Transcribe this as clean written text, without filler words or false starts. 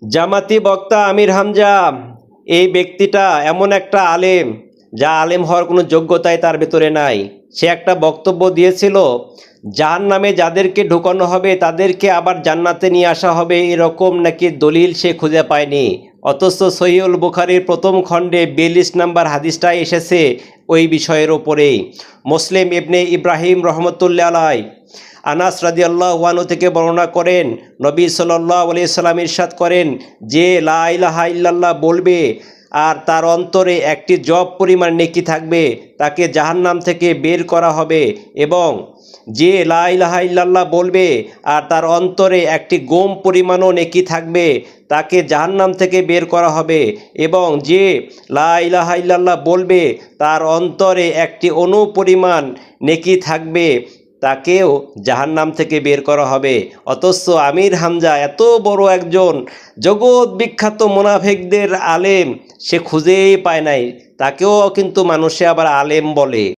জামাতি বক্তা আমির হামজা এই ব্যক্তিটা এমন একটা আলেম, যা আলেম হওয়ার কোনো যোগ্যতাই তার ভেতরে নাই। সে একটা বক্তব্য দিয়েছিল, জাহান্নামে যাদেরকে ঢোকানো হবে তাদেরকে আবার জান্নাতে নিয়ে আসা হবে, এরকম নাকি দলিল সে খুঁজে পায়নি। অথচ সহিহুল বুখারীর প্রথম খণ্ডে 42 নম্বর হাদিসটা এসেছে ওই বিষয়ের ওপরেই। মুসলিম ইবনে ইব্রাহিম রহমতুল্লাহ আলাই আনাস রাদিয়াল্লাহু আনহু থেকে বর্ণনা করেন, নবী সাল্লাল্লাহু আলাইহি সাল্লাম ইরশাদ করেন যে লা ইলাহা ইল্লাল্লাহ বলবে আর তার অন্তরে একটি জব পরিমাণ নেকি থাকবে, তাকে জাহান্নাম থেকে বের করা হবে। এবং যে লা ইলাহা ইল্লাল্লাহ বলবে আর তার অন্তরে একটি গম পরিমাণও নেকি থাকবে, তাকে জাহান্নাম থেকে বের করা হবে। এবং যে লা ইলাহা ইল্লাল্লাহ বলবে তার অন্তরে একটি অণু পরিমাণ নেকি থাকবে, তাকেও জাহান্নাম থেকে বের করা হবে। অথচ আমির হামজা এত বড় একজন জগৎ বিখ্যাত মুনাফিকদের আলেম, সে খুঁজেই পায় নাই। তাকেও কিন্তু মানুষে আবার আলেম বলে।